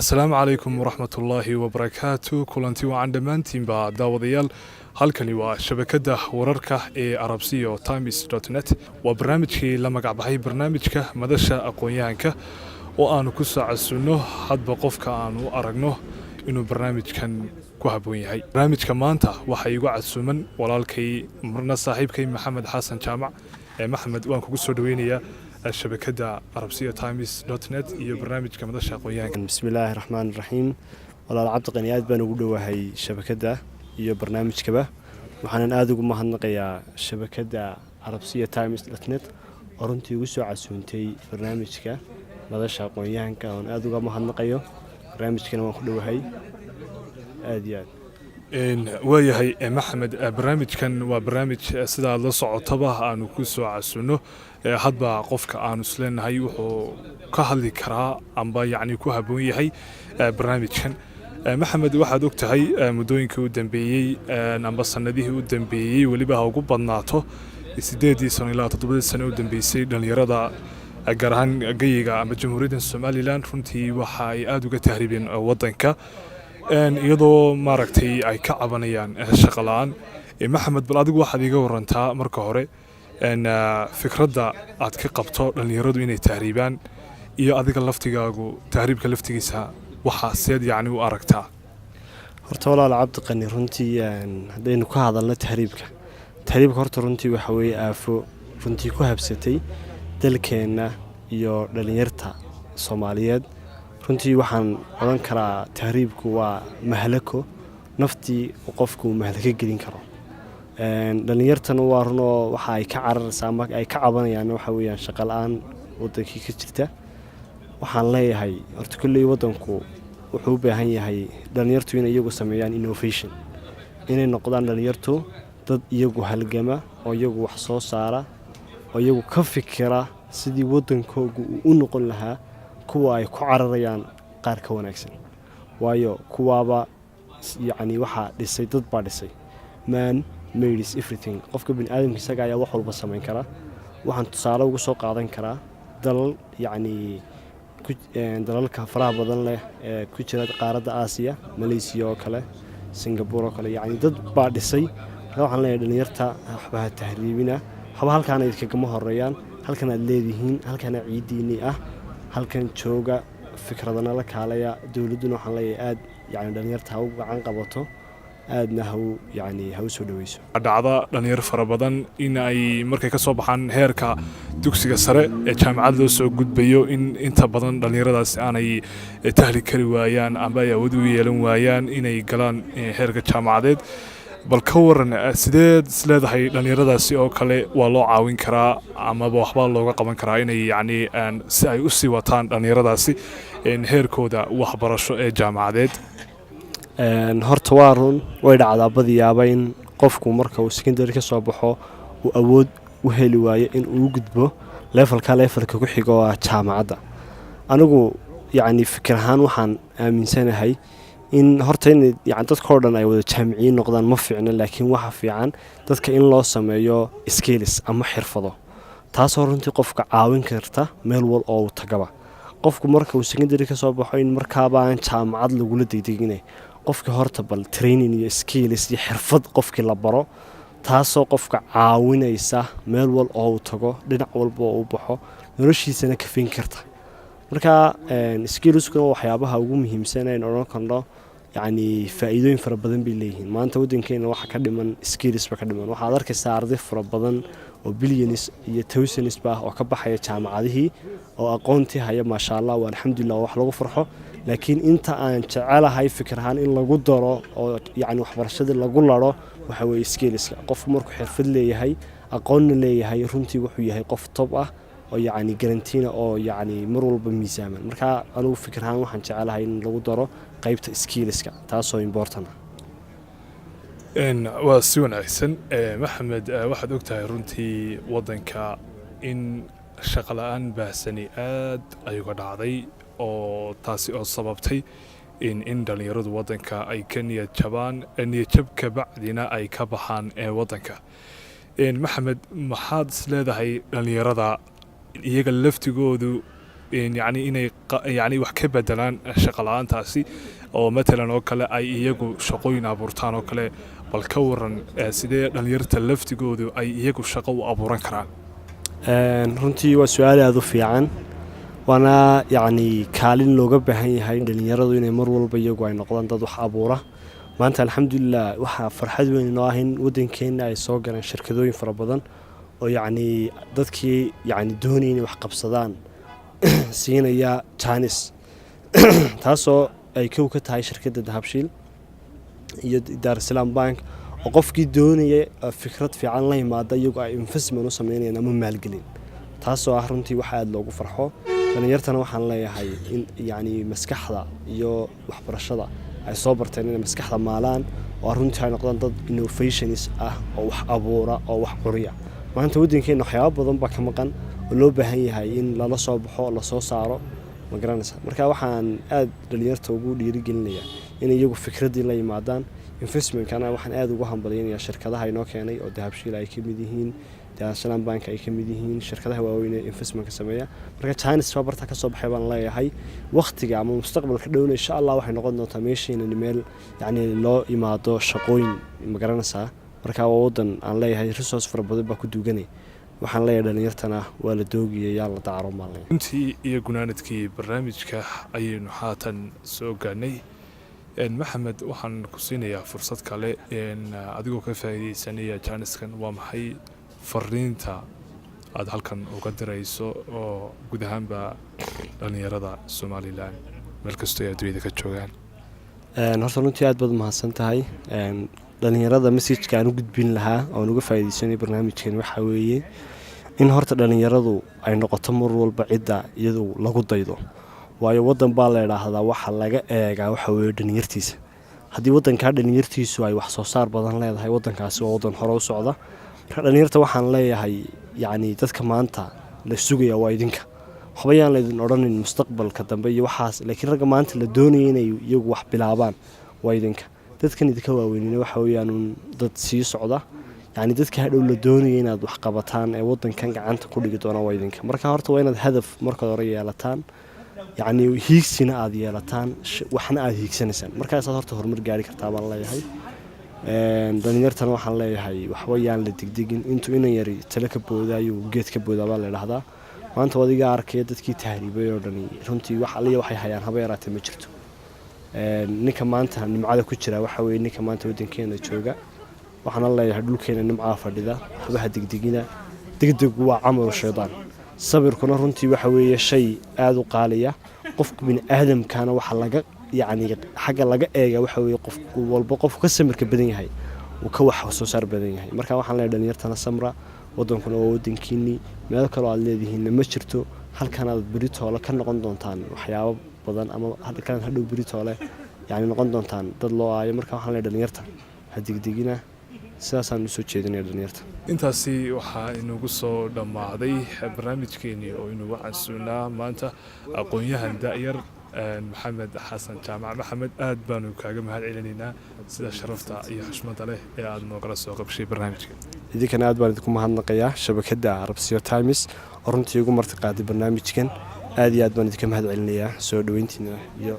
asalaamu calaykum waraxmatullaahi wabarakaatu kulanti wacan dhammaantiinba daawadayaal halkani waa shabakadda wararka ee arabsiyo times net waa barnaamijkii la magacbaxay barnaamijka madasha aqoon-yahanka oo aanu ku saacasunno hadba qofka aanu aragno inuu barnaamijkan ku habboon yahay. barnaamijka maanta waxaa igu casuuman walaalkay marna saaxiibkay maxamed xasan jaamac. maxamed waan kugu soo dhaweynayaa shabakadda arabsiyo times net iyo barnaamijka madasha aqoon-yahanka. bismillaahi raxmaani raxiim. walaal cabdiqani aad baan ugu dhowahay shabakadda iyo barnaamijkaba, waxaanan aada ugu mahadnaqayaa shabakadda arabsiyo times net oo runtii ugu soo casuuntay barnaamijka madasha aqoon-yahanka oon aada uga mahadnaqayo. barnaamijkana waan ku dhowahay aada iyo aad. waayahay maxamed, barnaamijkan waa barnaamij sidaa la socotaba aanu ku soo casuuno hadba qofka aanu isleenahay wuxuu ka hadli karaa amba yacni ku habboon yahay barnaamijkan. maxamed, waxaad og tahay muddooyinkii u dambeeyey amba sanadihii u dambeeyey weliba ha ugu badnaato 8 sano ilaa 7 sano u dambeysay dhallinyarada gaar ahaan gayiga ama jamhuuriyadda somalilan runtii waxa ay aada uga tahriibeen waddanka iyadoo maaragtay ay ka cabanayaan shaqo la-aan. maxamed, bal adigu waxaad iiga warantaa marka hore fikradda aad ka qabto dhallinyaradu inay tahriibaan iyo adiga laftigaagu tahriibka laftigiisa waxaa seed yacni u aragtaa? horta walaal cabdiqani, runtii haddaynu ka hadalno tahriibka horta runtii waxa weeye aafo runtii ku habsatay dalkeenna iyo dhallinyarta soomaaliyeed. runtii waxaan odhan karaa tahriibku waa mahlako, naftii qofku mahlako gelin karo. dhallinyartana waa runoo waxa ay ka cararaysaa ama ay ka cabanayaan waxa weeyaan shaqo la-aan waddankii ka jirta. waxaan leeyahay horta kolley waddanku wuxuu u baahan yahay dhallinyartu inay iyagu sameeyaan innovation, inay noqdaan dhallinyartu dad iyagu halgama oo iyagu wax soo saara oo iyagu ka fikira sidii waddankoogu uu u noqon lahaa kuwa ay ku cararayaan qaar ka wanaagsan. waayo kuwaaba yacni waxaa dhisay dad baa dhisay. man made is everything. qofka bini aadamka isaga ayaa wax walba samayn kara. waxaan tusaale ugu soo qaadan karaa dalal yacni dalalka faraha badan leh ee ku jira qaaradda aasiya, malaysiya oo kale, singapore oo kale, yacni dad baa dhisay. marka waxaan leeyahay dhallinyarta waxba ha tahriibina, waxba halkaan idkagama horeeyaan, halkan aad leedihiin, halkana ciidiinii ah, halkan jooga, fikradana la kaalaya. dowladduna waxaan leeyahay aad yacni dhallinyarta ha u gacan qabato, aadna ha u soo dhaweyso. dhacda dhalinyaro fara badan in ay markay ka soo baxaan heerka dugsiga sare ee jaamacad loo soo gudbayo in inta badan dhallinyaradaasi aanay tahli kari waayaan amba ay awood u yeelan waayaan inay galaan heerka jaamacadeed. bal ka waran sideed isleedahay dhallinyaradaasi oo kale waa loo caawin karaa amaba waxbaa looga qaban karaa inay yacni si ay u sii wataan dhallinyaradaasi heerkooda waxbarasho ee jaamacadeed? horta waa run, way dhacdaa badiyaaba in qofku marka uu secondary ka soo baxo uu awood u heli waayo in uu gudbo leefalka ku xigo oo ah jaamacadda. anigu yacni fikir ahaan waxaan aaminsanahay in horta in yani dadkao dhan ay wada jaamiciyiin noqdaan ma fiicno, laakiin waxa fiican dadka in loo sameeyo skills ama xirfado, taasoo runtii qofka caawin karta meel wal oo uu tagaba. qofku marka uu secondary ka soo baxo in markaaba aan jaamacad lagula degdeginay, qofkii horta bal training iyo skills iyo xirfad qofkii la baro, taasoo qofka caawinaysa meel wal oo uu tago, dhinac walba oo uu baxo, noloshiisana kafin karta. marka skillskuna waxyaabaha ugu muhiimsan ee odhan karno yacni faa'iidooyin fara badan bay leeyihiin. maanta waddankeena waxa ka dhiman skills ba ka dhiman. waxaad arkaysaa arday fara badan oo billions iyo thousands ba oo ka baxaya jaamacadihii oo aqoontii haya, maasha allah, waa alxamdulillah, wax lagu farxo. laakiin inta aan jecelahay fikir ahaan in lagu daro oo yacni waxbarashadii lagu laro waxa weeye skillska. qofku markuu xirfad leeyahay, aqoonna leeyahay, runtii wuxuu yahay qof top ah oo yacni garantiina oo yacni mar walba miisaaman. marka anugu fikir ahaan waxaan jecelahay in lagu daro qaybta skillska, taasoo important ah. waa si wanaagsan. maxamed, waxaad og tahay runtii waddanka in shaqo la-aan baahsani aad ay uga dhacday oo taasi oo sababtay in dhallinyaradu waddanka ay ka niyadjab ka bacdina ay ka baxaan waddanka. maxamed, maxaad isleedahay dhallinyarada iyaga laftigoodu yani inay yani wax ka bedelaan shaqo la-aantaasi oo matalan oo kale ay iyagu shaqooyin abuurtaan oo kale bal ka waran sidee dhalinyarta laftigoodu ay iyagu shaqo u abuuran karaan runtii waa su-aal aada u fiican waana yacni kaalin looga baahan yahay dhalinyaradu inay mar walba iyagu ay noqdaan dad wax abuura maanta alxamdulilah waxaa farxad weyn inoo ah in waddankeenna ay soo galeen shirkadooyin fara badan oo yacni dadkii yacni doonaya inay wax qabsadaan siinaya jaanis taasoo ay kow ka tahay shirkadda dahabshiil iyo daarsalaam bank oo qofkii doonaya fikrad fiican la yimaada iyagu ay investment u sameynayaan ama maalgelin taasoo ah runtii waxa aada loogu farxo dhalinyartana waxaan leeyahay in yacni maskaxda iyo waxbarashada ay soo barteen inay maskaxda maalaan oo runtii ay noqdaan dad innovationis ah oo wax abuura oo wax quriya maanta waddankeenna waxyaabo badan baa ka maqan oo loo baahan yahay in lala soo baxo lasoo saaro ma garanaysa marka waxaan aada dhalinyarta ugu dhiirigelinayaa inay iyagu fikraddii la yimaadaan investmentkana waxaan aada ugu hambalyanayaa shirkadaha inoo keenay oo dahabshiil ay ka mid yihiin daarsalaam bank ay ka mid yihiin shirkadaha waaweyn ee investmentka sameeya marka jaanis baa barta ka soo baxay baan leeyahay wakhtiga ama mustaqbalka dhowna insha allah waxay noqon doontaa meeshiina meel yacni loo imaado shaqooyin ma garanaysaa marka waa waddan aan leeyahay resource fara badan baa ku duuganay waxaan leeyahay dhalinyartana waa la doogiyay yaa la dacaro maalin intii iyo gunaanadkii barnaamijka ayaynu haatan soo gaanay maxamed waxaan ku siinayaa fursad kale adigoo ka faa'iidaysanaya jaaniskan waa maxay fariinta aad halkan uga dirayso oo guud ahaanba dhalinyarada somalilan meel kastoo ay adduunyada ka joogaan horta runtii aad baad mahadsan tahay dhalinyarada messajka aan u gudbin lahaa oon uga faa'iidaysanay barnaamijkan waxaa weeye in horta dhalinyaradu ay noqoto mar walba cidda iyadu lagu daydo waayo waddan baa la idhaahdaa waxa laga eegaa waxa weeye dhalinyartiisa haddii waddankaa dhalinyartiisu ay wax soo saar badan leedahay waddankaasi waa waddan hore u socda marka dhalinyarta waxaan leeyahay yacni dadka maanta la sugaya waa idinka waxba yaan laydin odhanin mustaqbalka dambe iyo waxaas laakiin ragga maanta la doonaya inay iyagu wax bilaabaan waa idinka dadkan idinka waaweynina waxa weeyaan dad sii socda yacni dadka hadhow la doonaya inaad wax qabataan ee waddankan gacanta ku dhigi doona waa idinka marka horta waa inaad hadaf marka hore yeelataan yacni hiigsina aada yeelataan waxna aada hiigsanaysaan markaasaad horta horumar gaari kartaa baan leeyahay dhalinyartana waxaan leeyahay waxba yaan la degdegin intuu inan yari tale ka boodaayo geed ka boodaa baa la idhahdaa maanta wadiga arkaya dadkii tahriibay oo dhani runtii wax aliya waxay hayaan haba yaraatee ma jirto ninka maanta nimcada ku jira waxa weeye ninka maanta waddankeena jooga waxaana leeyahay dhulkeena nimcaa fadhida waxbaha degdegina degdegu waa camalu shaydaan sabirkuna runtii waxa weeye shay aada u qaaliya qofka bini aadamkana waxa laga yacni xagga laga eega waxa weeye qof walba qofku ka samirka badan yahay uu ka wax soo saar badan yahay marka waxaan leeyahay dhalinyartana samra waddankuna waa waddankiinii meel kaloo aad leedihiinna ma jirto halkan aad beritoole ka noqon doontaan waxyaabo badan ama halkan hadhow beritoole yacni noqon doontaan dad loo aayo marka waxaan leeyahay dhalinyarta ha degdegina sidaasaan usoo jeedinaya dhalinyarta intaasi waxaa inagu soo dhammaaday barnaamijkeenii oo inugu casuunaa maanta aqoon-yahan da'yar maxamed xasan jaamac maxamed aad baanu kaaga mahad celinaynaa sida sharafta iyo xushmada leh ee aada noogala soo qabshay barnaamijka idinkana aad baan idinku mahadnaqayaa shabakadda arabsiyo times oo runtii ugu marti qaaday barnaamijkan aad iyo aad baan idinka mahad celinayaa soo dhoweyntiina iyo